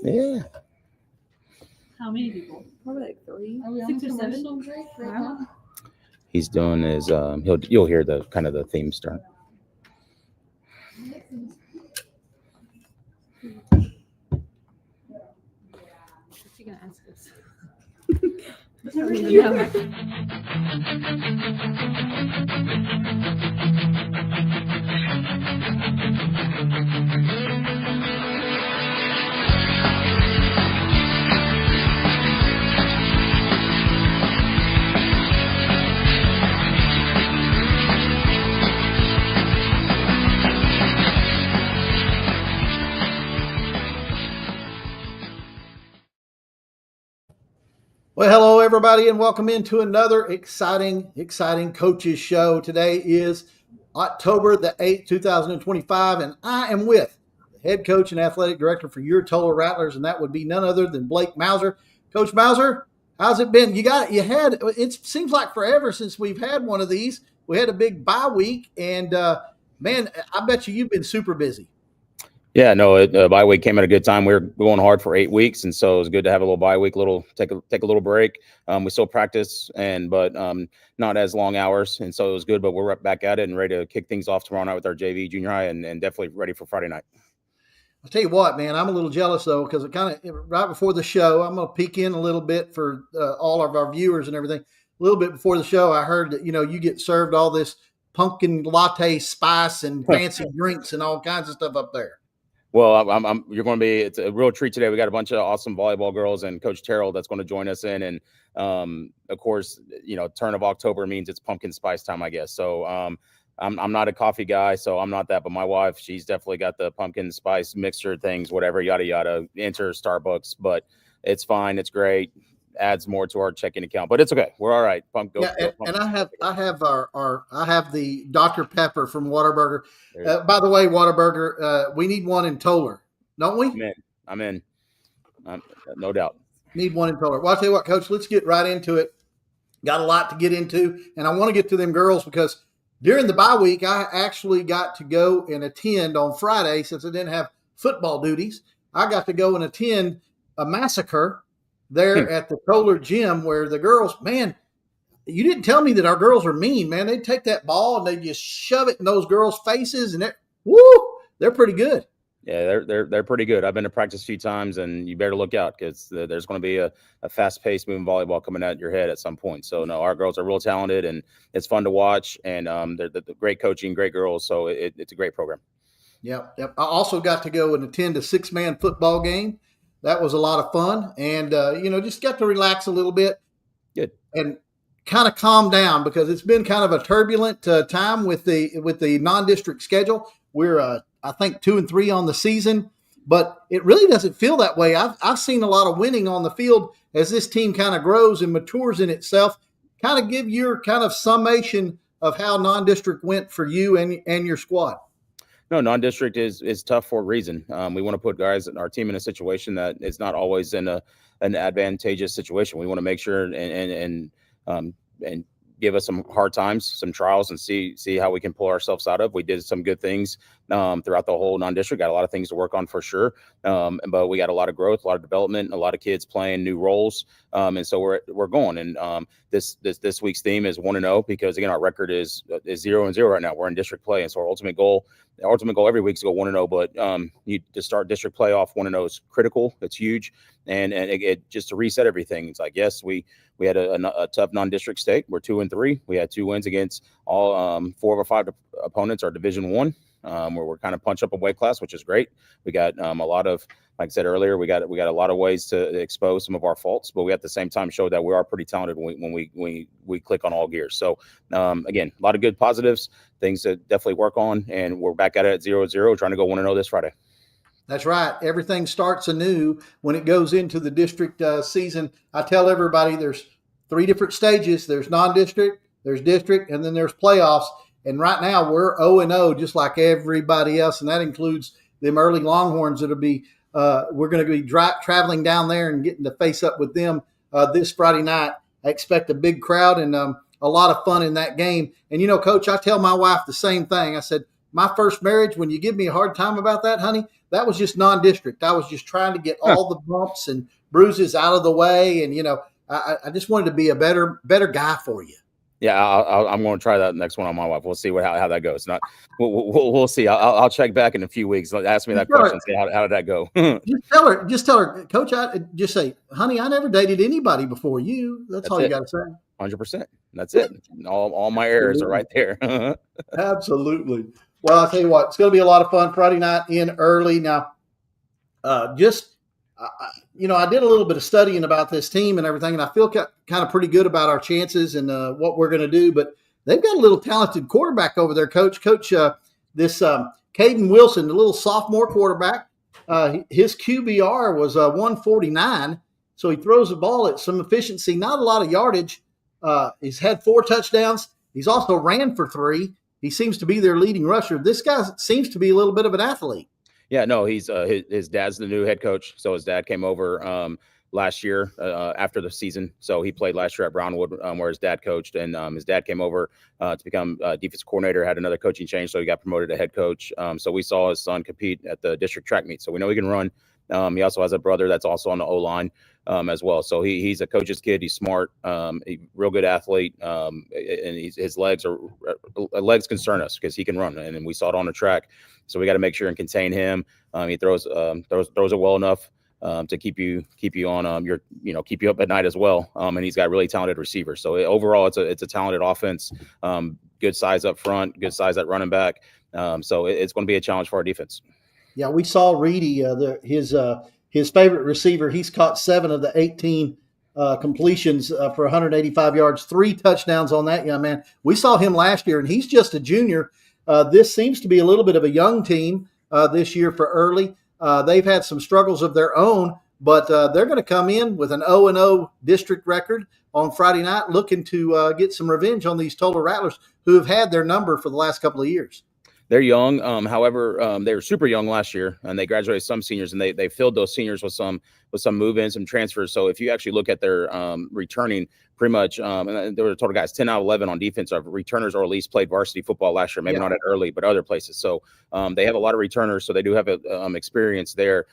Yeah. How many people? Probably like 3. Are we on 6 or 7? Break right Wow. now. He's doing his you'll hear the kind of the theme start. What's she gonna ask us? I don't even know. Well, hello, everybody, and welcome into another exciting coaches show. Today is October the 8th, 2025, and I am with the head coach and athletic director for your Tolar Rattlers, and that would be none other than Blake Mauser. Coach Mauser, how's it been? It seems like forever since we've had one of these. We had a big bye week, and man, I bet you've been super busy. Yeah, no, bye week came at a good time. We were going hard for 8 weeks, and so it was good to have a little bye week, take a little break. We still practice, but not as long hours, and so it was good. But we're back at it and ready to kick things off tomorrow night with our JV junior high, and definitely ready for Friday night. I'll tell you what, man, I'm a little jealous though, because right before the show, I'm going to peek in a little bit for all of our viewers and everything. A little bit before the show, I heard that you get served all this pumpkin latte spice and fancy drinks and all kinds of stuff up there. Well, it's a real treat today. We got a bunch of awesome volleyball girls and Coach Terrell that's going to join us in. And of course, turn of October means it's pumpkin spice time, I guess. So I'm not a coffee guy, so I'm not that. But my wife, she's definitely got the pumpkin spice mixture things, whatever, yada, yada, enter Starbucks. But it's fine. It's great. Adds more to our checking account, but it's okay. We're all right. And I have the Dr. Pepper from Whataburger. By the way, Whataburger, we need one in Tolar, don't we? I'm in. No doubt. Need one in Tolar. Well, I'll tell you what, Coach, let's get right into it. Got a lot to get into, and I want to get to them girls because during the bye week, I actually got to go and attend on Friday since I didn't have football duties. I got to go and attend a massacre there at the Tolar gym where the girls, man, you didn't tell me that our girls are mean, man. They'd take that ball and they just shove it in those girls' faces, and they're pretty good. Yeah, they're pretty good. I've been to practice a few times, and you better look out because there's going to be a fast-paced moving volleyball coming at your head at some point. So, no, our girls are real talented, and it's fun to watch, and they're great coaching, great girls, so it's a great program. Yep. I also got to go and attend a 6-man football game. That was a lot of fun, and just got to relax a little bit. Good. And kind of calm down because it's been kind of a turbulent time with the non-district schedule. We're I think 2-3 on the season, but it really doesn't feel that way. I've seen a lot of winning on the field as this team kind of grows and matures in itself. Kind of give your kind of summation of how non-district went for you and your squad. No, non-district is tough for a reason. We want to put guys in our team in a situation that it's not always in an advantageous situation. We want to make sure and give us some hard times, some trials, and see how we can pull ourselves out of. We did some good things throughout the whole non-district. Got a lot of things to work on for sure, but we got a lot of growth, a lot of development, a lot of kids playing new roles, and so we're going. And this week's theme is 1-0 because again our record is 0-0 right now. We're in district play, and so our ultimate goal every week is to go 1-0. But to start district playoff 1-0 is critical. It's huge, and it just to reset everything. It's like yes, we had a tough non-district state. We're 2-3. We had 2 wins against all 4 of our 5 opponents are Division I, where we're kind of punch up a weight class, which is great. We got a lot of, like I said earlier, we got a lot of ways to expose some of our faults, but we at the same time show that we are pretty talented when we click on all gears. So again, a lot of good positives, things to definitely work on, and we're back at it at 0-0, trying to go 1-0 this Friday. That's right. Everything starts anew when it goes into the district season. I tell everybody there's 3 different stages. There's non-district, there's district, and then there's playoffs. And right now we're 0-0 just like everybody else, and that includes them early Longhorns that'll be we're going to be traveling down there and getting to face up with them this Friday night. I expect a big crowd and a lot of fun in that game. And, Coach, I tell my wife the same thing. I said, my first marriage, when you give me a hard time about that, honey, that was just non-district. I was just trying to get all the bumps and bruises out of the way, and I just wanted to be a better guy for you. Yeah, I'm going to try that next one on my wife. We'll see how that goes. We'll see. I'll check back in a few weeks. Ask me that question. Say how did that go? Just tell her, Coach. Just say, honey, I never dated anybody before you. That's all you got to say. 100%. That's it. All my errors are right there. Absolutely. Well, I'll tell you what, it's going to be a lot of fun Friday night in early. Now, I did a little bit of studying about this team and everything, and I feel kind of pretty good about our chances and what we're going to do. But they've got a little talented quarterback over there, Coach. This Caden Wilson, the little sophomore quarterback, his QBR was 149, so he throws the ball at some efficiency, not a lot of yardage. He's had 4 touchdowns. He's also ran for 3. He seems to be their leading rusher. This guy seems to be a little bit of an athlete. Yeah, no, he's his dad's the new head coach. So his dad came over last year after the season. So he played last year at Brownwood where his dad coached, and his dad came over to become defensive coordinator, had another coaching change. So he got promoted to head coach. So we saw his son compete at the district track meet. So we know he can run. He also has a brother that's also on the O-line as well. So he's a coach's kid. He's smart, real good athlete, and his legs concern us because he can run, and we saw it on the track. So we got to make sure and contain him. He throws it well enough to keep you on keep you up at night as well. And he's got really talented receivers. So overall, it's a talented offense. Good size up front, good size at running back. So it's going to be a challenge for our defense. Yeah, we saw Reedy, his favorite receiver. He's caught 7 of the 18 completions for 185 yards, 3 touchdowns on that young man. We saw him last year, and he's just a junior. This seems to be a little bit of a young team this year for early. They've had some struggles of their own, but they're going to come in with an 0-0 district record on Friday night, looking to get some revenge on these Tolar Rattlers who have had their number for the last couple of years. They're young. However, they were super young last year, and they graduated some seniors, and they filled those seniors with some move-ins and transfers. So if you actually look at their returning, pretty much, and there were total guys 10 out of 11 on defense of returners, or at least played varsity football last year. Maybe not at early, but other places. So they have a lot of returners, so they do have experience there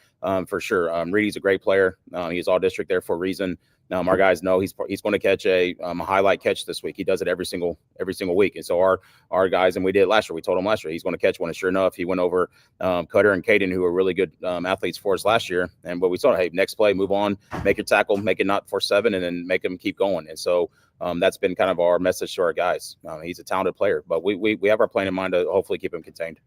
for sure. Reedy's a great player. He's all district there for a reason. Our guys know he's going to catch a highlight catch this week. He does it every single week. And so our guys, and we did it last year. We told him last year he's going to catch one. And sure enough, he went over Cutter and Caden, who were really good athletes for us last year. And but we saw, hey, next play, move on, make your tackle, make it not 4-7, and then make them keep going. And so that's been kind of our message to our guys. He's a talented player, but we have our plan in mind to hopefully keep him contained.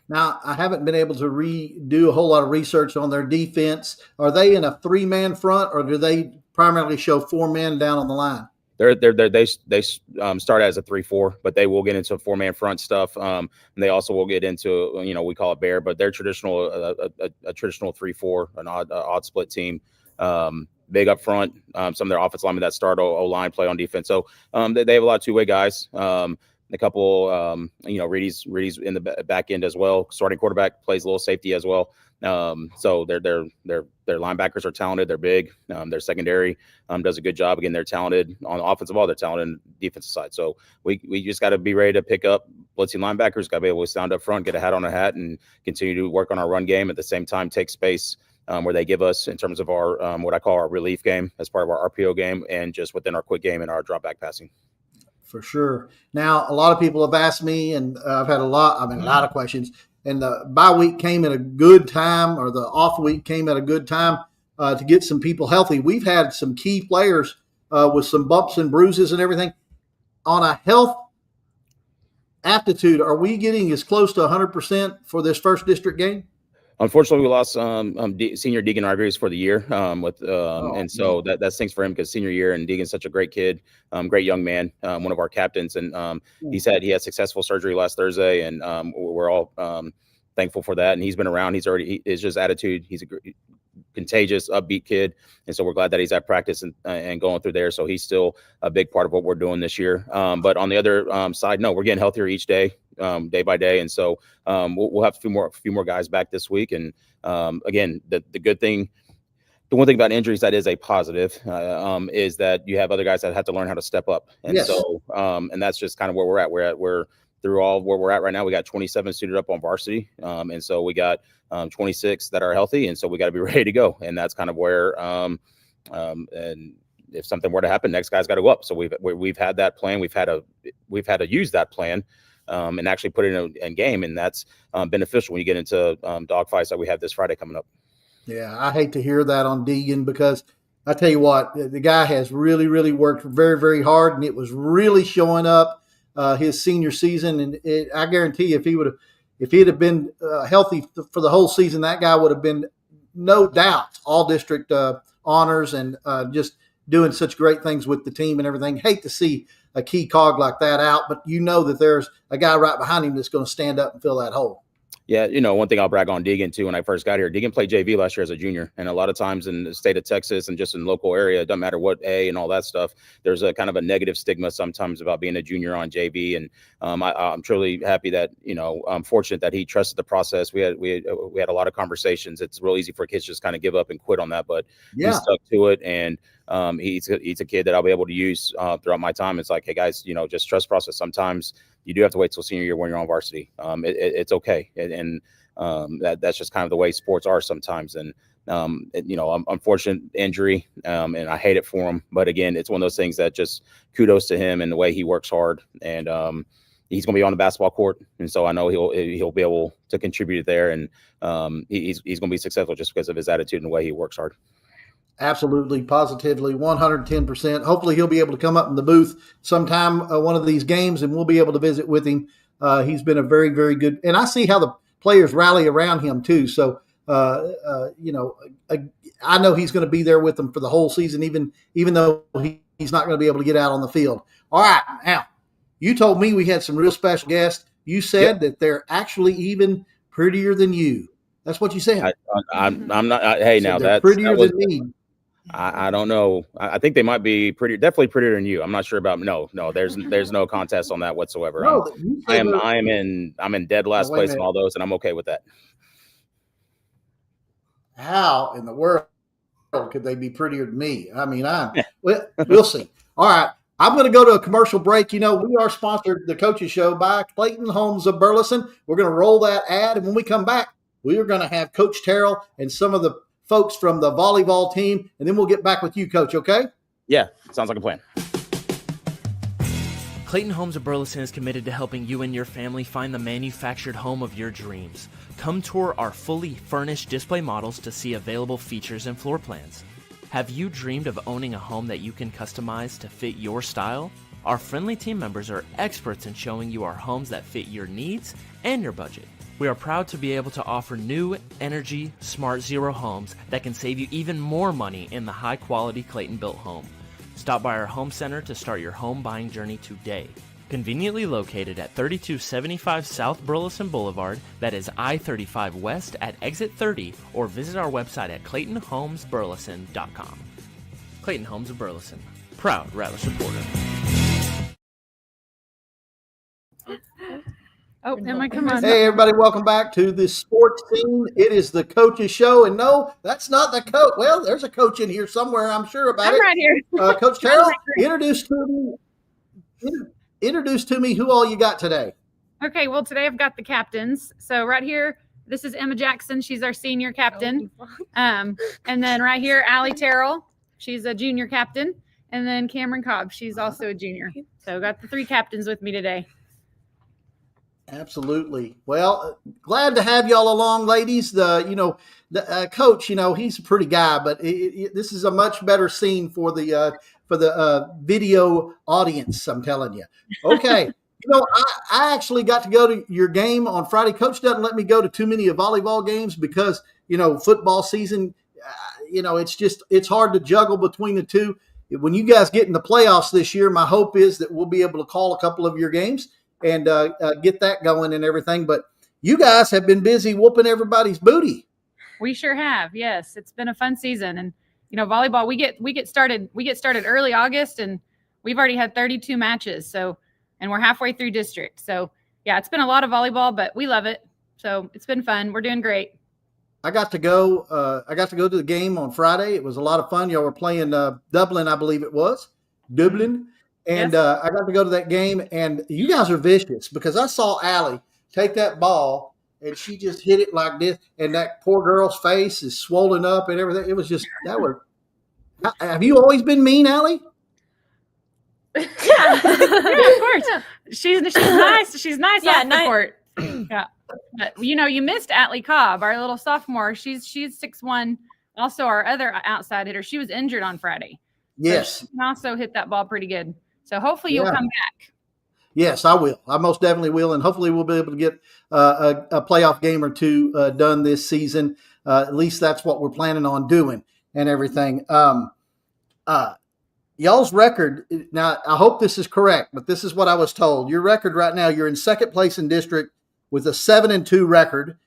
Now, I haven't been able to do a whole lot of research on their defense. Are they in a 3-man front, or do they primarily show 4 men down on the line? They start as a 3-4, but they will get into 4-man front stuff. And they also will get into, we call it bear, but they're traditional, a traditional 3-4, an odd split team. Big up front. Some of their offensive linemen that start O-line play on defense. So they have a lot of 2-way guys. A couple, Reedy's in the back end as well. Starting quarterback plays a little safety as well. So their linebackers are talented. They're big. Their secondary does a good job. Again, they're talented on the offensive ball. They're talented on the defensive side. So we just got to be ready to pick up blitzing linebackers. Got to be able to stand up front, get a hat on a hat, and continue to work on our run game. At the same time, take space where they give us in terms of our what I call our relief game as part of our RPO game, and just within our quick game and our drop back passing. For sure. Now, a lot of people have asked me, and I've had a lot of questions. And the bye week came at a good time, or the off week came at a good time to get some people healthy. We've had some key players with some bumps and bruises and everything. On a health aptitude, are we getting as close to 100% for this first district game? Unfortunately, we lost senior Deegan Rodriguez for the year, and so that stinks for him because senior year, and Deegan's such a great kid, great young man, one of our captains, and he had successful surgery last Thursday, and we're all thankful for that. And he's been around. It's just attitude. He's a contagious, upbeat kid, and so we're glad that he's at practice and going through there. So he's still a big part of what we're doing this year. But on the other side, no, we're getting healthier each day. Day by day, and so we'll have a few more guys back this week. And again, the good thing, the one thing about injuries that is a positive is that you have other guys that have to learn how to step up. And so and that's just kind of where we're at. We're through all where we're at right now, we got 27 suited up on varsity. And so we got 26 that are healthy. And so we got to be ready to go. And that's kind of where, and if something were to happen, next guy's got to go up. So we've had that plan. We've had to use that plan and actually put it in game. And that's beneficial when you get into dogfights that we have this Friday coming up. Yeah, I hate to hear that on Deegan because I tell you what, the guy has really, really worked very, very hard, and it was really showing up his senior season. And I guarantee you, if he'd have been healthy for the whole season, that guy would have been no doubt all district honors and just doing such great things with the team and everything. Hate to see a key cog like that out, but you know that there's a guy right behind him that's going to stand up and fill that hole. Yeah, one thing I'll brag on Deegan too. When I first got here, Deegan played JV last year as a junior, and a lot of times in the state of Texas and just in the local area, it doesn't matter what A and all that stuff. There's a kind of a negative stigma sometimes about being a junior on JV, and I'm truly happy that I'm fortunate that he trusted the process. We had a lot of conversations. It's real easy for kids to just kind of give up and quit on that, but he stuck to it, and he's a kid that I'll be able to use throughout my time. It's like, hey guys, just trust process. Sometimes you do have to wait till senior year when you're on varsity. It's okay. And that's just kind of the way sports are sometimes. And, unfortunate injury, and I hate it for him. But again, it's one of those things that just kudos to him and the way he works hard. And he's going to be on the basketball court. And so I know he'll be able to contribute there. And he's going to be successful just because of his attitude and the way he works hard. Absolutely, positively, 110%. Hopefully he'll be able to come up in the booth sometime one of these games, and we'll be able to visit with him. He's been a very, very good – and I see how the players rally around him too. So, I know he's going to be there with them for the whole season, even though he's not going to be able to get out on the field. All right, now, you told me we had some real special guests. You said that they're actually even prettier than you. That's what you said. I'm not hey, now that's prettier than me. I don't know. I think they might be definitely prettier than you. I'm not sure about no. There's no contest on that whatsoever. No, I'm in dead last place in all those, and I'm okay with that. How in the world could they be prettier than me? I mean, we'll see. All right. I'm going to go to a commercial break. We are sponsored, the Coaches Show, by Clayton Homes of Burleson. We're going to roll that ad, and when we come back, we are going to have Coach Terrell and some of the folks from the volleyball team, and then we'll get back with you, Coach, okay? Yeah, sounds like a plan. Clayton Homes of Burleson is committed to helping you and your family find the manufactured home of your dreams. Come tour our fully furnished display models to see available features and floor plans. Have you dreamed of owning a home that you can customize to fit your style? Our friendly team members are experts in showing you our homes that fit your needs and your budget. We are proud to be able to offer new, energy, smart zero homes that can save you even more money in the high-quality Clayton-built home. Stop by our home center to start your home buying journey today. Conveniently located at 3275 South Burleson Boulevard, that is I-35 West at Exit 30, or visit our website at ClaytonHomesBurleson.com. Clayton Homes of Burleson, proud Rattler supporter. Oh, Emma, come on. Hey, everybody, welcome back to the sports scene. It is the Coaches Show, and no, that's not the coach. Well, there's a coach in here somewhere, I'm sure about it. I'm right here. Coach Terrell, introduce to me who all you got today. Okay, well, today I've got the captains. So right here, this is Emma Jackson. She's our senior captain. And then right here, Allie Terrell. She's a junior captain. And then Cameron Cobb. She's also a junior. So got the three captains with me today. Absolutely. Well, glad to have y'all along, ladies. The coach, he's a pretty guy, but this is a much better scene for the video audience. I'm telling you. Okay. I actually got to go to your game on Friday. Coach doesn't let me go to too many of volleyball games because, football season, it's hard to juggle between the two. When you guys get in the playoffs this year, my hope is that we'll be able to call a couple of your games and get that going and everything. But you guys have been busy whooping everybody's booty. We sure have. Yes, it's been a fun season, and volleyball. We get started early August, and we've already had 32 matches. So, and we're halfway through district. So, yeah, it's been a lot of volleyball, but we love it. So it's been fun. We're doing great. I got to go to the game on Friday. It was a lot of fun. Y'all were playing Dublin, I believe it was. Dublin. And Yes. I got to go to that game, and you guys are vicious because I saw Allie take that ball and she just hit it like this, and that poor girl's face is swollen up and everything. It was just that was. Have you always been mean, Allie? Yeah. Yeah, of course. She's nice. She's nice Yeah, off the court. Yeah. But you missed Atlee Cobb, our little sophomore. She's 6'1". Also, our other outside hitter. She was injured on Friday. Yes. So she can also hit that ball pretty good. So hopefully you'll Yeah. come back. Yes, I will. I most definitely will, and hopefully we'll be able to get a playoff game or two done this season. At least that's what we're planning on doing and everything. Y'all's record, now I hope this is correct, but this is what I was told. Your record right now, you're in second place in district with a 7-2 record.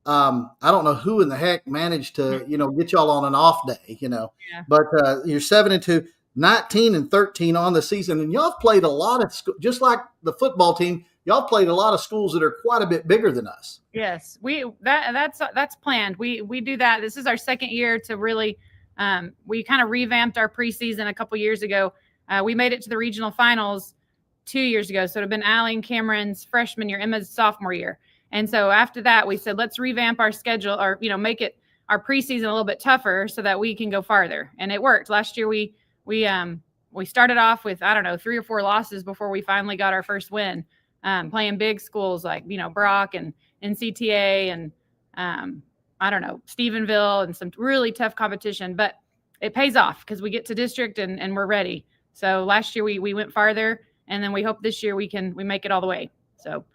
I don't know who in the heck managed to, get y'all on an off day, Yeah. but you're 7-2, 19-13 on the season. And y'all played a lot of, just like the football team, y'all played a lot of schools that are quite a bit bigger than us. Yes, that's planned. We do that. This is our second year to really. We kind of revamped our preseason a couple years ago. We made it to the regional finals 2 years ago. So it had been Allie and Cameron's freshman year, Emma's sophomore year. And so after that, we said, let's revamp our schedule or, make it our preseason a little bit tougher so that we can go farther. And it worked. Last year, we started off with, 3 or 4 losses before we finally got our first win, playing big schools like, Brock and NCTA and, Stephenville and some really tough competition, but it pays off because we get to district and we're ready. So last year we went farther, and then we hope this year we make it all the way. So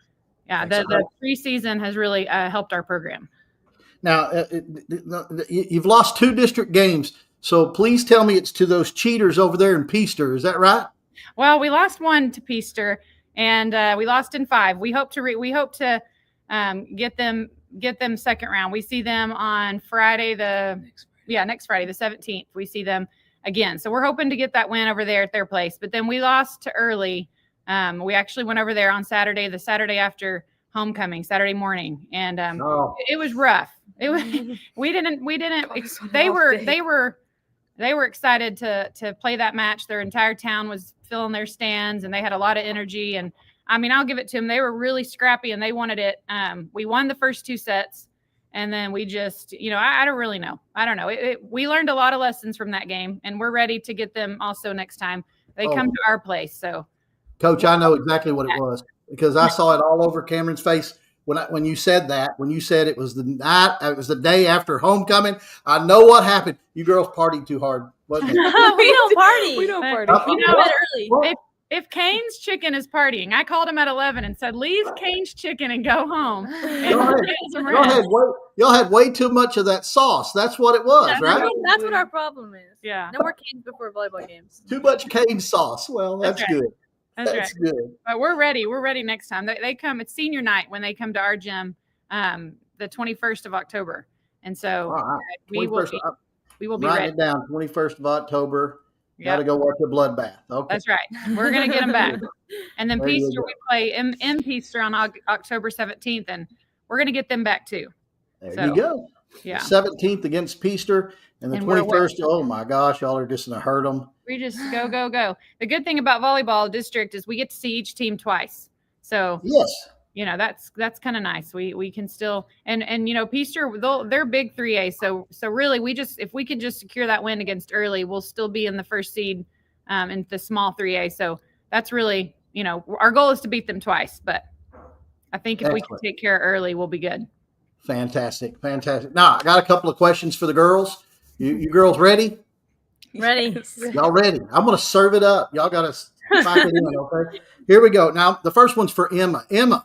yeah, the preseason has really helped our program. Now, you've lost 2 district games, so please tell me it's to those cheaters over there in Peaster. Is that right? Well, we lost 1 to Peaster, and we lost in 5. We hope to get them second round. We see them on Friday, next Friday, the 17th. We see them again. So we're hoping to get that win over there at their place. But then we lost to Early. We actually went over there on Saturday, the Saturday after homecoming, Saturday morning. And it was rough. It was, they were excited to play that match. Their entire town was filling their stands, and they had a lot of energy. And I'll give it to them. They were really scrappy, and they wanted it. We won the first 2 sets, and then we just, I don't really know. I don't know. We learned a lot of lessons from that game, and we're ready to get them also next time they come to our place. So, Coach, I know exactly what it was because I saw it all over Cameron's face when you said that. When you said it was the day after homecoming, I know what happened. You girls partied too hard, wasn't it? We don't party. We don't party. Early. Well, if Kane's Chicken is partying, I called him at 11 and said, leave Kane's Chicken and go home. And get some rest. Y'all had way too much of that sauce. That's what it was, right? That's what our problem is. Yeah. No more games before volleyball games. Too much cane sauce. Well, that's That's good. That's That's right. good. But we're ready. We're ready next time. They come. It's senior night when they come to our gym, the 21st of October. And so All right. we will 21st, be write ready. it down. 21st of October. Got to Yeah, go watch a bloodbath. Okay. that's right. We're going to get them back. And then There you Peaster, go. we play in Peaster on October 17th, and we're going to get them back too. There So, you go. Yeah. 17th against Peaster, and the And we're 21st. Oh my gosh, y'all are just gonna hurt them. We just go. The good thing about volleyball district is we get to see each team twice. So, Yes. that's kind of nice. We can still and Peaster, they're big 3A. So really if we can just secure that win against Early, we'll still be in the first seed in the small 3A. So that's really, our goal is to beat them twice, but I think if we can Excellent. take care of Early, we'll be good. Fantastic. Now I got a couple of questions for the girls. You girls ready? Ready. Y'all ready? I'm gonna serve it up. Y'all gotta spike it in, okay? Here we go. Now the first one's for Emma. Emma,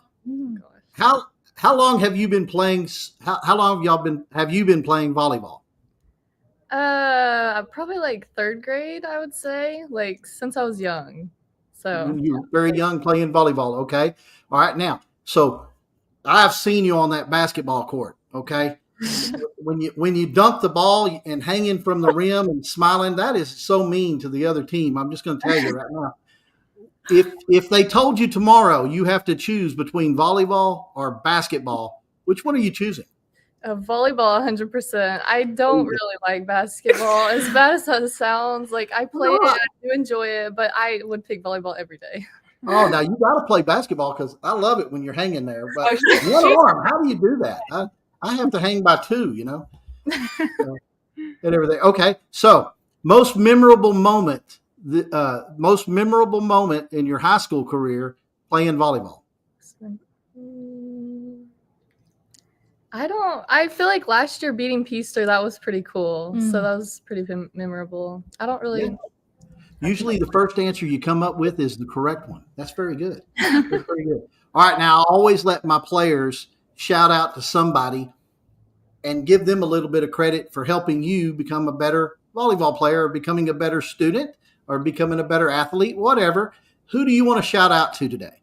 how long have you been playing? How long have you been playing volleyball? Probably like 3rd grade, I would say, like since I was young. So You were very young playing volleyball. Okay. All right. Now, so I've seen you on that basketball court. Okay. when you dunk the ball and hanging from the rim and smiling, that is so mean to the other team. I'm just going to tell you right now. If they told you tomorrow you have to choose between volleyball or basketball, which one are you choosing? Volleyball, 100%. I don't really like basketball. As bad as that sounds, like I play it, I do enjoy it, but I would pick volleyball every day. Oh, now you got to play basketball because I love it when you're hanging there. But Oh, one arm, how do you do that? I have to hang by two, and everything. Okay, so most memorable moment in your high school career playing volleyball. I feel like last year beating Peaster, that was pretty cool. So that was pretty memorable. I don't really. Yeah. Usually the first answer you come up with is the correct one. That's very good. That's very good. All right, now I always let my players shout out to somebody and give them a little bit of credit for helping you become a better volleyball player or becoming a better student or becoming a better athlete, whatever. Who do you want to shout out to today?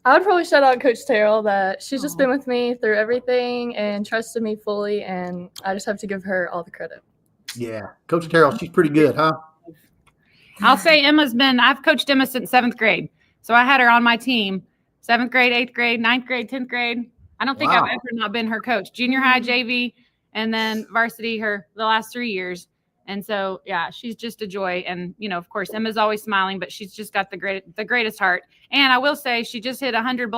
I would probably shout out Coach Terrell that she's just been with me through everything and trusted me fully, and I just have to give her all the credit. Yeah, Coach Terrell, she's pretty good, huh? I'll say I've coached Emma since 7th grade. So I had her on my team, 7th grade, 8th grade, 9th grade, 10th grade. I don't think I've ever not been her coach. Junior high, JV, and then varsity the last 3 years. And so, yeah, she's just a joy. And, of course, Emma's always smiling, but she's just got the greatest heart. And I will say she just hit 100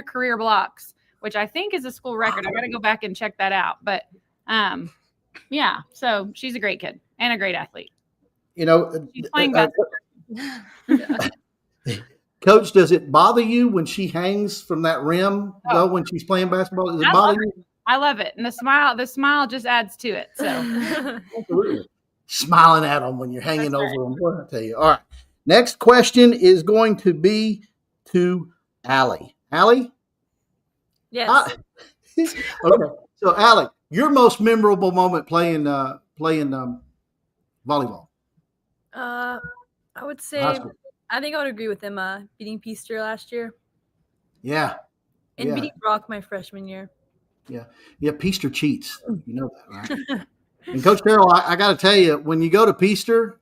career blocks, which I think is a school record. I got to go back and check that out. But, yeah, so she's a great kid and a great athlete. She's playing basketball. Coach, does it bother you when she hangs from that rim, though, when she's playing basketball? Does it bother you? I love it. And the smile just adds to it. So absolutely. Smiling at them when you're hanging over them. What I tell you. All right. Next question is going to be to Allie. Allie? Yes. Okay. So, Allie, your most memorable moment playing volleyball? I would say, I think I would agree with Emma beating Peaster last year. Yeah. And beating Brock my freshman year. Yeah. Peaster cheats. You know that, right? And Coach Terrell, I got to tell you, when you go to Peaster,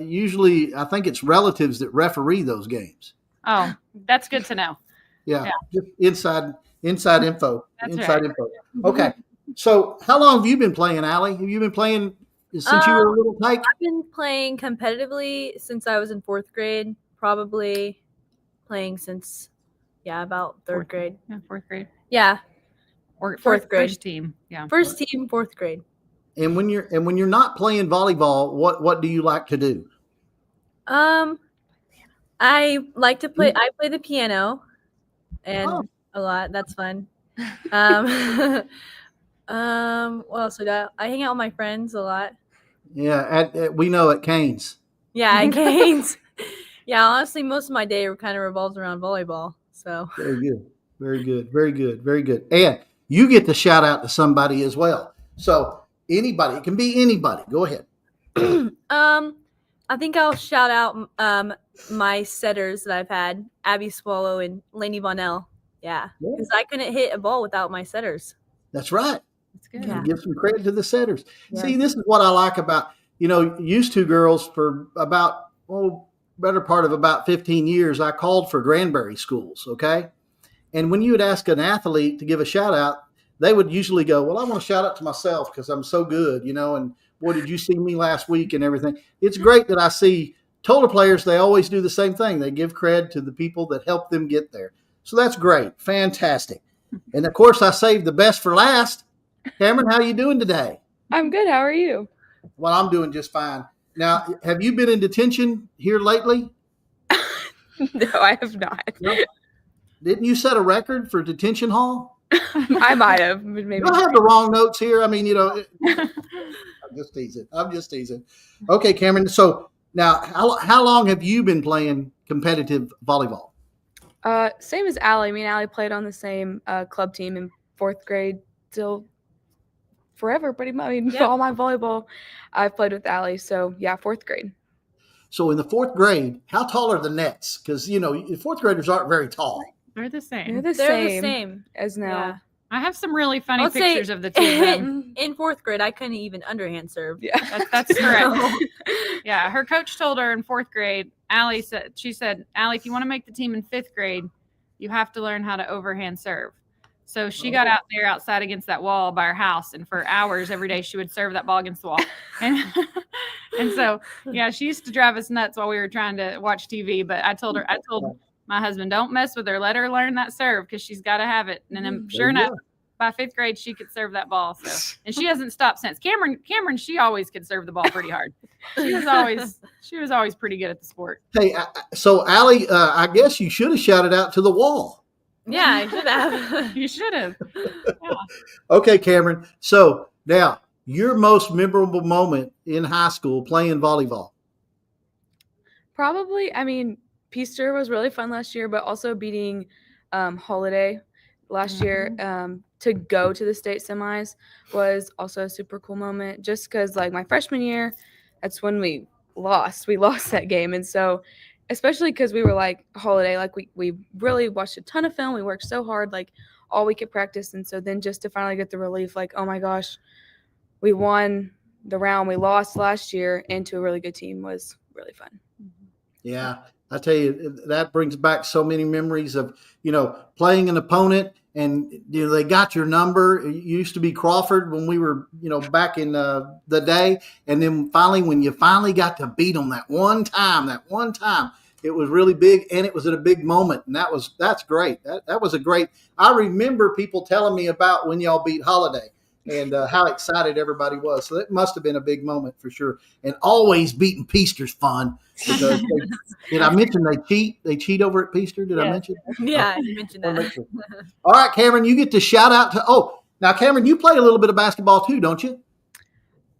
usually I think it's relatives that referee those games. Oh, that's good to know. Yeah. Just inside info. That's inside right. info. Okay. So how long have you been playing, Allie? Have you been playing since you were a little tyke? I've been playing competitively since I was in 4th grade, probably playing since, about 3rd grade. Yeah, 4th grade. Yeah. Or 4th grade. First team. Yeah. First team, 4th grade. And when you're not playing volleyball, what do you like to do? I like to play. I play the piano, and a lot. That's fun. What else would I hang out with my friends a lot. Yeah, we know at Canes. Yeah, at Canes. Yeah, honestly, most of my day kind of revolves around volleyball. So very good, very good, very good, very good. And you get to shout out to somebody as well. So anybody, it can be anybody. Go ahead. I think I'll shout out my setters that I've had, Abby Swallow and Lainey Bonnell. Yeah, because I couldn't hit a ball without my setters. That's right. That's good. Yeah. Give some credit to the setters. Yeah. See, this is what I like about, used to girls for about, better part of about 15 years, I called for Granbury schools, okay? And when you would ask an athlete to give a shout out, they would usually go, well, I want to shout out to myself because I'm so good, and boy, did you see me last week and everything. It's great that I see Tolar players, they always do the same thing. They give credit to the people that help them get there. So that's great. Fantastic. And, of course, I saved the best for last. Cameron, how are you doing today? I'm good. How are you? Well, I'm doing just fine. Now, have you been in detention here lately? No, I have not. No? Didn't you set a record for detention hall? I might have. Maybe. I have the wrong notes here. I mean, I'm just teasing. Okay, Cameron. So now, how long have you been playing competitive volleyball? Same as Allie. Me and Allie played on the same club team in 4th grade till forever, pretty much. I mean, for all my volleyball, I've played with Allie. So, 4th grade. So in the 4th grade, how tall are the nets? Because, 4th graders aren't very tall. They're the same. They're the same as now. Yeah. I have some really funny I'll say pictures of the two of them. In 4th grade, I couldn't even underhand serve. Yeah. That's correct. Yeah, her coach told her in 4th grade, Allie said, Allie, if you want to make the team in 5th grade, you have to learn how to overhand serve. So she got out there outside against that wall by her house, and for hours every day she would serve that ball against the wall. And and so yeah, she used to drive us nuts while we were trying to watch TV. But I told my husband, don't mess with her. Let her learn that serve because she's got to have it. And then sure enough, by 5th grade, she could serve that ball. So, and she hasn't stopped since. Cameron, she always could serve the ball pretty hard. She was always pretty good at the sport. Hey, so Allie, I guess you should have shouted out to the wall. Yeah, I should have. You should have. Yeah. Okay, Cameron. So now, your most memorable moment in high school playing volleyball? Probably, I mean, Peaster was really fun last year, but also beating Holiday last year to go to the state semis was also a super cool moment. Just because, like, my freshman year, that's when we lost. We lost that game, and so especially because we were like Holiday, like we really watched a ton of film. We worked so hard, like all week at practice, and so then just to finally get the relief, like, oh my gosh, we won the round. We lost last year into a really good team was really fun. Yeah, I tell you, that brings back so many memories of, playing an opponent and, they got your number. It used to be Crawford when we were, back in the day. And then finally, when you finally got to beat them that one time, it was really big, and it was at a big moment. And that's great. That was a great, I remember people telling me about when y'all beat Holiday and how excited everybody was. So that must have been a big moment for sure. And always beating Peaster's fun. Because did I mention they cheat? They cheat over at Peaster? Did I mention? Yeah, you mentioned that. All right, Cameron, you get to shout out to now Cameron, you play a little bit of basketball too, don't you?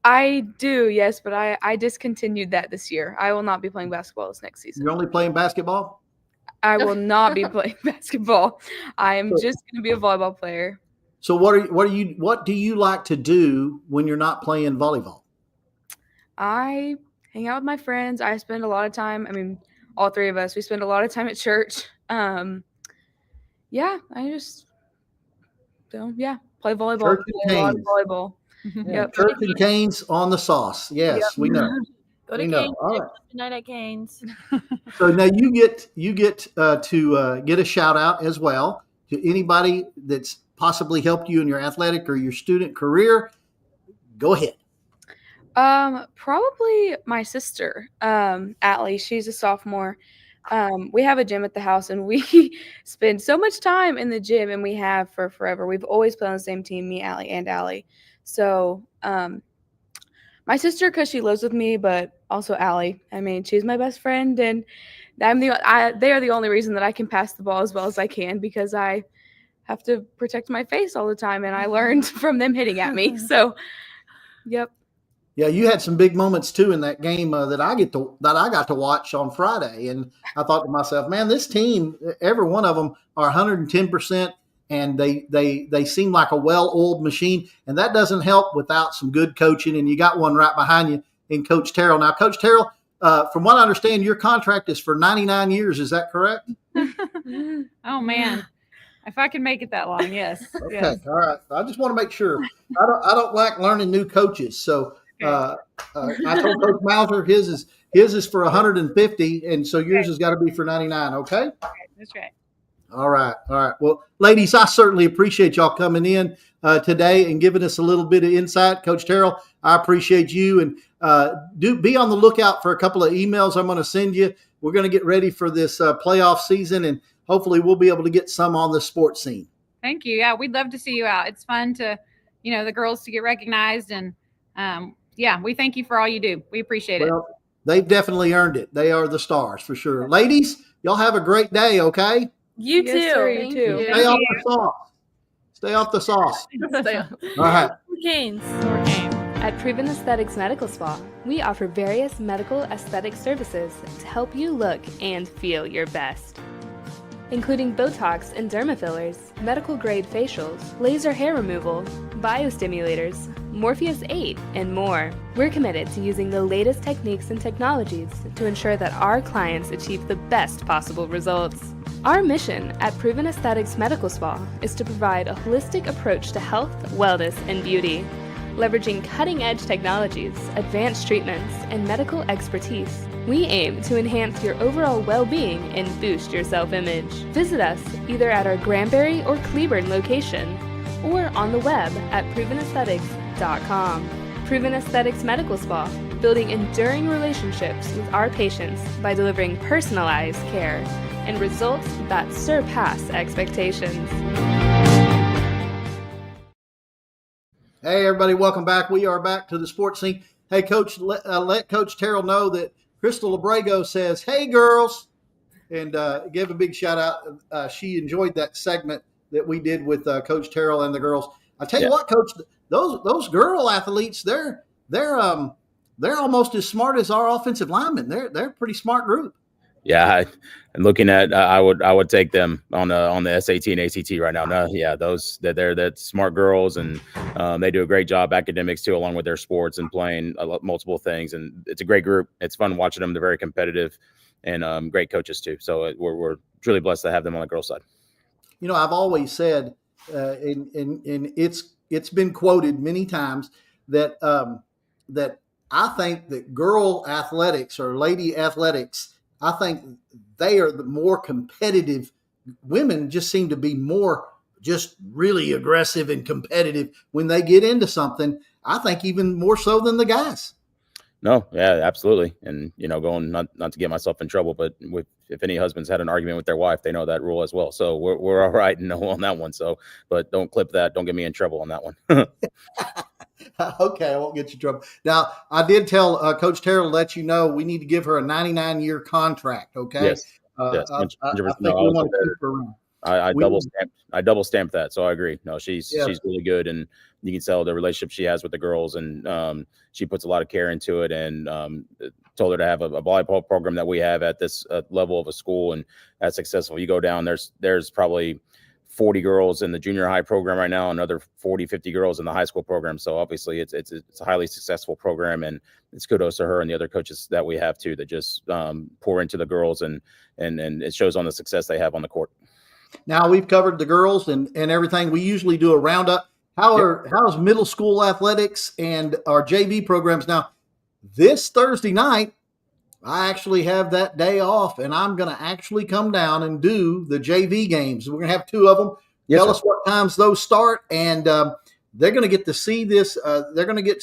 I do, yes, but I discontinued that this year. I will not be playing basketball this next season. You're only playing basketball? I will not be playing basketball. I am just going to be a volleyball player. So what do you like to do when you're not playing volleyball? I hang out with my friends. I spend a lot of time. I mean, all three of us, we spend a lot of time at church. Yeah, I just play volleyball. Church and Play a lot of Canes. volleyball. Yeah, Yep. Church and Canes on the sauce. Yes, we know. Go to We know. Canes. All right. Night at Canes. So now you get to get a shout out as well to anybody that's possibly helped you in your athletic or your student career. Go ahead. Probably my sister, Allie. She's a sophomore. We have a gym at the house, and we spend so much time in the gym, and we have for forever. We've always played on the same team, me, Allie, and Allie. So, my sister, because she lives with me, but also Allie. I mean, she's my best friend, and they are the only reason that I can pass the ball as well as I can, because I have to protect my face all the time, and I learned from them hitting at me. So, yep. Yeah, you had some big moments too in that game that I got to watch on Friday, and I thought to myself, man, this team, every one of them are 110%, and they seem like a well-oiled machine, and that doesn't help without some good coaching. And you got one right behind you in Coach Terrell. Now, Coach Terrell, from what I understand, your contract is for 99 years. Is that correct? Oh man. If I can make it that long, yes. Okay, Yes. all right. I just want to make sure. I don't like learning new coaches, so I told Coach Mauser his is for 150, and so yours has got to be for 99. Okay. That's right. All right. Well, ladies, I certainly appreciate y'all coming in today and giving us a little bit of insight. Coach Terrell, I appreciate you, and do be on the lookout for a couple of emails I'm going to send you. We're going to get ready for this playoff season, and hopefully we'll be able to get some on the sports scene. Thank you. Yeah, we'd love to see you out. It's fun to, the girls to get recognized, and we thank you for all you do. We appreciate it. Well, they've definitely earned it. They are the stars for sure. Ladies, y'all have a great day, okay? You Yes, too. sir, you too. Stay off the sauce. Stay off the sauce. All right. Canes. At Proven Aesthetics Medical Spa, we offer various medical aesthetic services to help you look and feel your best, including Botox and derma fillers, medical-grade facials, laser hair removal, biostimulators, Morpheus 8, and more. We're committed to using the latest techniques and technologies to ensure that our clients achieve the best possible results. Our mission at Proven Aesthetics Medical Spa is to provide a holistic approach to health, wellness, and beauty. Leveraging cutting-edge technologies, advanced treatments, and medical expertise, we aim to enhance your overall well-being and boost your self-image. Visit us either at our Granbury or Cleburne location or on the web at provenaesthetics.com. Proven Aesthetics Medical Spa, building enduring relationships with our patients by delivering personalized care and results that surpass expectations. Hey, everybody, welcome back. We are back to the sports scene. Hey, Coach, let Coach Terrell know that Crystal Abrego says, hey, girls, and give a big shout out. She enjoyed that segment that we did with Coach Terrell and the girls. I tell you what, Coach, those girl athletes, they're almost as smart as our offensive linemen. They're a pretty smart group. Yeah, and looking at, I would take them on the SAT and ACT right now. No, yeah, they're smart girls, and they do a great job academics too, along with their sports and playing multiple things. And it's a great group. It's fun watching them. They're very competitive, and great coaches too. So we're truly blessed to have them on the girls' side. You know, I've always said, and it's been quoted many times that that I think that girl athletics or lady athletics, I think they are the more competitive. Women just seem to be more just really aggressive and competitive when they get into something. I think even more so than the guys. No, yeah, absolutely. And, going not to get myself in trouble, but if any husbands had an argument with their wife, they know that rule as well. So we're all right on that one. So, but don't clip that. Don't get me in trouble on that one. Okay, I won't get you in trouble. Now, I did tell Coach Terrell to let you know we need to give her a 99-year contract. Okay. Yes. Yes. I think we want to keep her around. I double stamped that. So I agree. No, she's really good. And you can tell the relationship she has with the girls, and she puts a lot of care into it, and told her to have a volleyball program that we have at this level of a school, and that's successful. You go down, there's probably 40 girls in the junior high program right now, another 40, 50 girls in the high school program. So obviously it's a highly successful program, and it's kudos to her and the other coaches that we have too, that just pour into the girls, and it shows on the success they have on the court. Now we've covered the girls and everything. We usually do a roundup. How's middle school athletics and our JV programs? Now, this Thursday night, I actually have that day off, and I'm going to actually come down and do the JV games. We're going to have 2 of them. Yes, Tell sir. us what times those start, and they're going to get to see this. They're going to get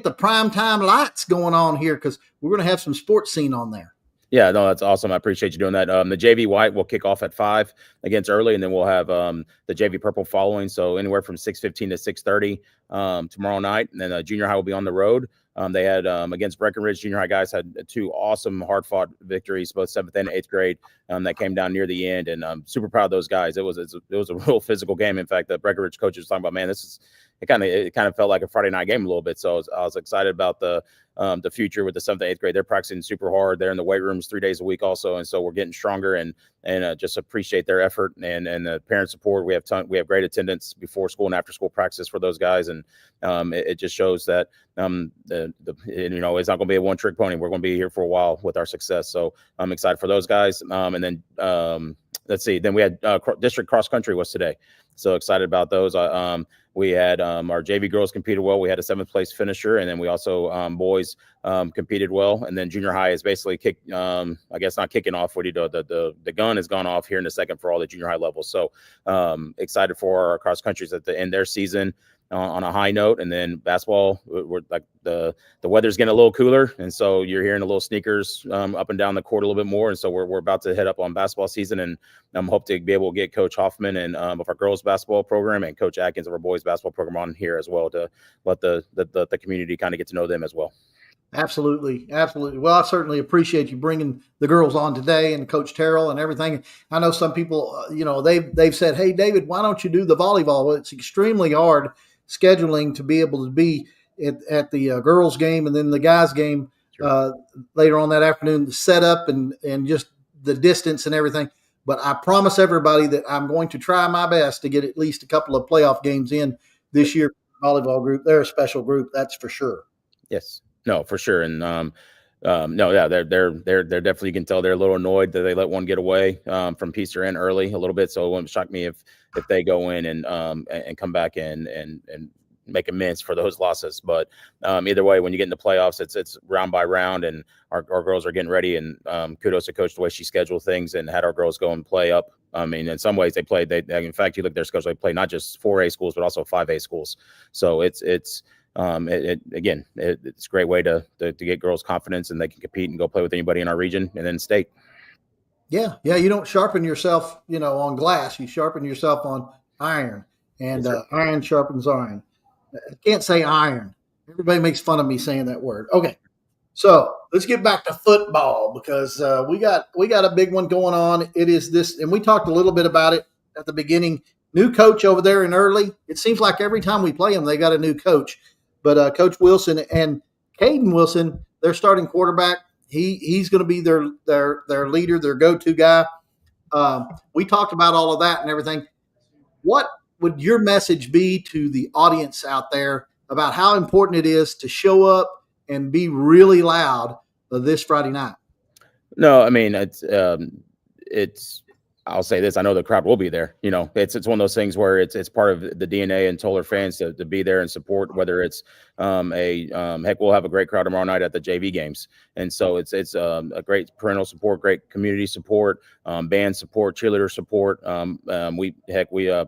the prime time lights going on here, because we're going to have some sports scene on there. Yeah, no, that's awesome. I appreciate you doing that. The JV white will kick off at 5 against early, and then we'll have the JV purple following. So anywhere from 6:15 to 6:30 tomorrow night, and then junior high will be on the road. They had against Breckenridge, junior high guys had 2 awesome hard-fought victories, both 7th and 8th grade, that came down near the end, and I'm super proud of those guys. It was a real physical game. In fact, the Breckenridge coach was talking about, man, it kind of felt like a Friday night game a little bit. So I was excited about the future with the 7th and 8th grade. They're practicing super hard. They're in the weight rooms 3 days a week also, and so we're getting stronger, and just appreciate their effort and the parent support. We have great attendance before school and after school practice for those guys, and it just shows that it's not going to be a one-trick pony. We're going to be here for a while with our success. So I'm excited for those guys. And then let's see. Then we had district cross country was today. So excited about those. We had our JV girls competed well. We had a 7th place finisher, and then we also boys competed well. And then junior high is basically I guess not kicking off. The gun has gone off here in a second for all the junior high levels. So excited for our cross countries at the end of their season on a high note. And then basketball, we're like the weather's getting a little cooler, and so you're hearing a little sneakers up and down the court a little bit more. And so we're about to head up on basketball season, and I'm hope to be able to get Coach Hoffman and of our girls basketball program, and Coach Atkins of our boys basketball program on here as well, to let the community kind of get to know them as well. Absolutely. Well, I certainly appreciate you bringing the girls on today, and Coach Terrell and everything. I know some people, they've said, hey, David, why don't you do the volleyball? Well, it's extremely hard scheduling to be able to be at the girls game and then the guys game later on that afternoon, the setup and just the distance and everything. But I promise everybody that I'm going to try my best to get at least a couple of playoff games in this year. Volleyball group, they're a special group, that's for sure. Yes, no, for sure. And no, yeah, they're definitely, you can tell they're a little annoyed that they let one get away from Peaster in early a little bit. So it wouldn't shock me if they go in and come back and make amends for those losses. But either way, when you get in the playoffs, it's round by round, and our girls are getting ready. And kudos to Coach the way she scheduled things and had our girls go and play up. I mean, in some ways they played. In fact, you look at their schedule, they play not just 4A schools but also 5A schools. So it's a great way to get girls confidence, and they can compete and go play with anybody in our region and then state. Yeah. You don't sharpen yourself, on glass. You sharpen yourself on iron, and iron sharpens iron. I can't say iron. Everybody makes fun of me saying that word. Okay, so let's get back to football, because we got a big one going on. It is this, and we talked a little bit about it at the beginning. New coach over there in Early. It seems like every time we play them, they got a new coach. But Coach Wilson and Caden Wilson, their starting quarterback, he's going to be their leader, their go-to guy. We talked about all of that and everything. What would your message be to the audience out there about how important it is to show up and be really loud this Friday night? No, I mean, I'll say this. I know the crowd will be there. It's one of those things where it's part of the DNA and Tolar fans to be there and support, whether it's heck, we'll have a great crowd tomorrow night at the JV games. And so it's a great parental support, great community support, band support, cheerleader support. We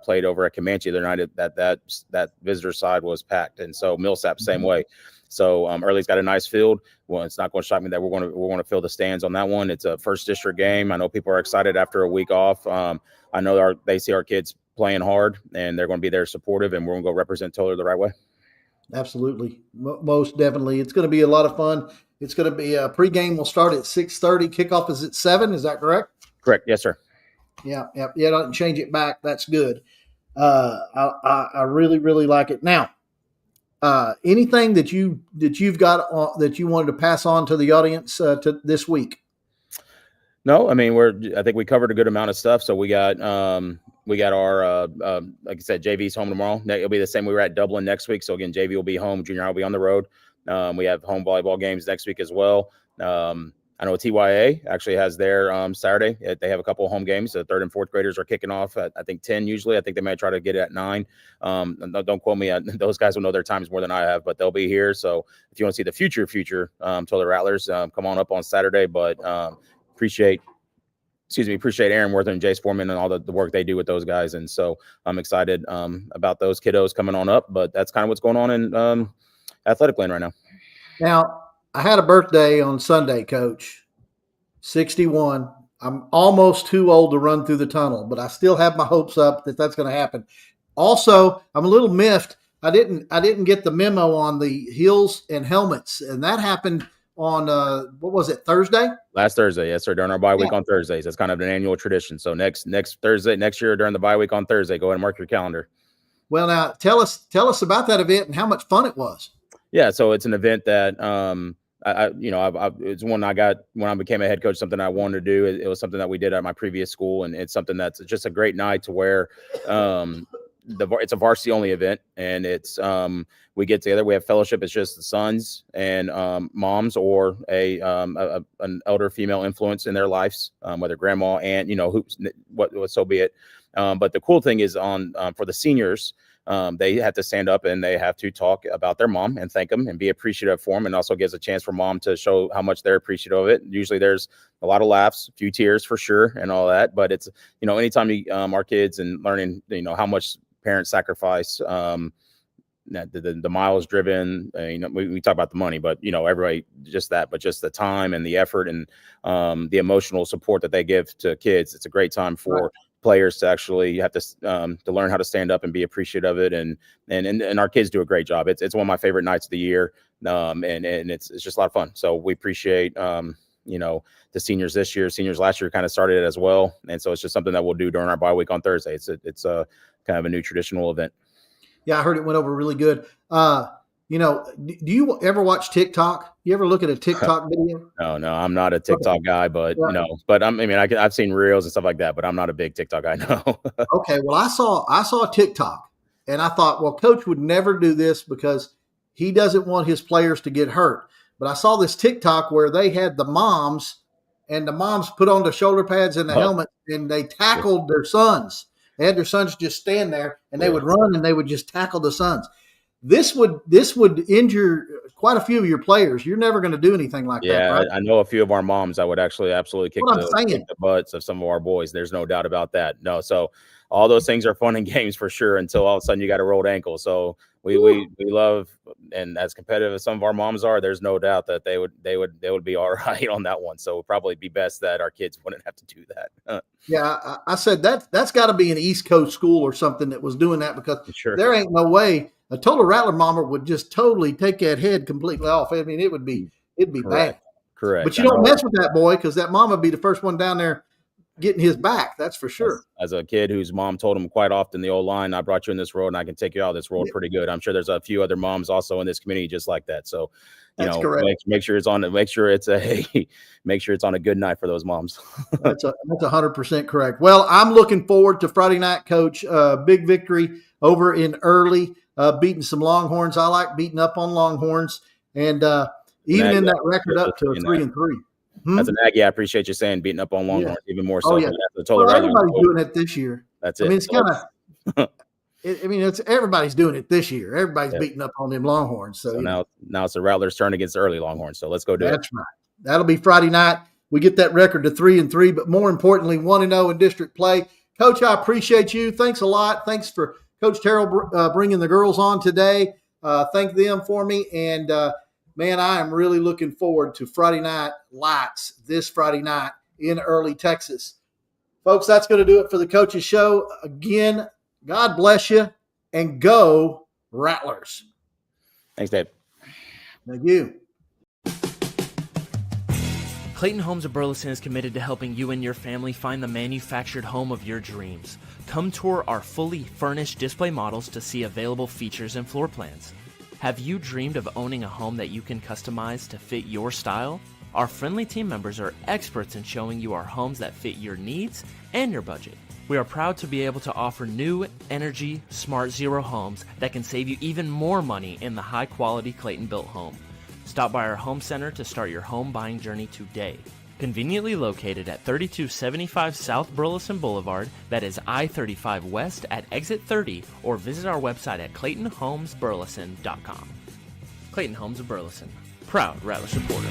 played over at Comanche the other night. That visitor side was packed. And so Millsap, same way. So Early's got a nice field. Well, it's not going to shock me that we're going to fill the stands on that one. It's a first district game. I know people are excited after a week off. I know they see our kids playing hard, and they're going to be there supportive, and we're going to go represent Tolar the right way. Absolutely, most definitely. It's going to be a lot of fun. It's going to be a pregame. Will start at 6:30. Kickoff is at 7. Is that correct? Correct. Yes, sir. Yeah. I didn't change it back. That's good. I really, really like it. Now, anything that you've got that you wanted to pass on to the audience to this week? No, I mean, I think we covered a good amount of stuff. So we got our like I said, JV's home tomorrow. It'll be the same. We were at Dublin next week. So again, JV will be home. Junior high will be on the road. We have home volleyball games next week as well. I know TYA actually has their Saturday. They have a couple of home games. The 3rd and 4th graders are kicking off at, I think, 10 usually. I think they might try to get it at 9. Don't quote me. Those guys will know their times more than I have, but they'll be here. So if you want to see the future Tolar Rattlers, come on up on Saturday. But appreciate Aaron Worth and Jace Foreman and all the work they do with those guys. And so I'm excited about those kiddos coming on up. But that's kind of what's going on in athletic land right now. Now, I had a birthday on Sunday, Coach. 61. I'm almost too old to run through the tunnel, but I still have my hopes up that that's going to happen. Also, I'm a little miffed. I didn't get the memo on the heels and helmets, and that happened on what was it, Thursday? Last Thursday, yes, sir. During our bye week on Thursdays, it's kind of an annual tradition. So next Thursday, next year during the bye week on Thursday, go ahead and mark your calendar. Well, now tell us about that event and how much fun it was. Yeah, so it's an event that it's one I got when I became a head coach. Something I wanted to do. It was something that we did at my previous school, and it's something that's just a great night to where it's a varsity only event, and it's we get together. We have fellowship. It's just the sons and moms or an elder female influence in their lives, whether grandma, aunt, what so be it. But the cool thing is for the seniors. They have to stand up and they have to talk about their mom and thank them and be appreciative for them, and also gives a chance for mom to show how much they're appreciative of it. Usually there's a lot of laughs, a few tears for sure and all that, but it's, anytime our kids and learning, how much parents sacrifice, the miles driven, we talk about the money, but everybody just that, but just the time and the effort and the emotional support that they give to kids. It's a great time for players to actually have to learn how to stand up and be appreciative of it, and our kids do a great job. It's one of my favorite nights of the year, and it's just a lot of fun. So we appreciate the seniors this year. Seniors last year kind of started it as well, and so it's just something that we'll do during our bye week on Thursday. It's a kind of a new traditional event. Yeah, I heard it went over really good. Do you ever watch TikTok? You ever look at a TikTok video? No, I'm not a TikTok guy, but but I've seen reels and stuff like that, but I'm not a big TikTok guy. No. Okay, well, I saw TikTok, and I thought, well, Coach would never do this because he doesn't want his players to get hurt. But I saw this TikTok where they had the moms, and the moms put on the shoulder pads and the helmet, and they tackled their sons. They had their sons just stand there, and they would run, and they would just tackle the sons. this would injure quite a few of your players. You're never going to do anything like that, Yeah, right? I know a few of our moms that would actually absolutely kick What I'm saying. the butts of some of our boys. There's no doubt about that. No, so all those things are fun and games for sure until all of a sudden you got a rolled ankle. So we love, and as competitive as some of our moms are, there's no doubt that they would be all right on that one. So it would probably be best that our kids wouldn't have to do that. Yeah, I said that's got to be an East Coast school or something that was doing that, because Sure. there ain't no way a Tolar Rattler mama would just totally take that head completely off. I mean, it'd be bad. Correct. But you don't mess with that boy, because that mama would be the first one down there getting his back. That's for sure. As a kid whose mom told him quite often, the old line, I brought you in this world and I can take you out of this world pretty good. I'm sure there's a few other moms also in this community just like that. So, That's correct. make sure it's on a good night for those moms. That's 100% correct. Well, I'm looking forward to Friday night, Coach. Big victory over in Early, beating some Longhorns. I like beating up on Longhorns, and even in that record up to 3-3. As an Aggie, I appreciate you saying beating up on Longhorns even more so. Oh, yeah. Well, everybody's doing it this year. That's it. I mean, it's kind of. It's everybody's doing it this year. Everybody's beating up on them Longhorns. So now it's the Rattlers' turn against the early Longhorns. So let's go do it. That's right. That'll be Friday night. We get that record to 3-3, but more importantly, 1-0 in district play. Coach, I appreciate you. Thanks a lot. Thanks for Coach Terrell bringing the girls on today. Thank them for me. And man, I am really looking forward to Friday night lights this Friday night in Early, Texas. Folks, that's going to do it for the Coaches Show. Again, God bless you, and go Rattlers. Thanks, Dave. Thank you. Clayton Homes of Burleson is committed to helping you and your family find the manufactured home of your dreams. Come tour our fully furnished display models to see available features and floor plans. Have you dreamed of owning a home that you can customize to fit your style? Our friendly team members are experts in showing you our homes that fit your needs and your budget. We are proud to be able to offer new, energy, smart zero homes that can save you even more money in the high-quality Clayton-built home. Stop by our home center to start your home buying journey today. Conveniently located at 3275 South Burleson Boulevard, that is I-35 West at exit 30, or visit our website at claytonhomesburleson.com. Clayton Homes of Burleson, proud Rattler supporter.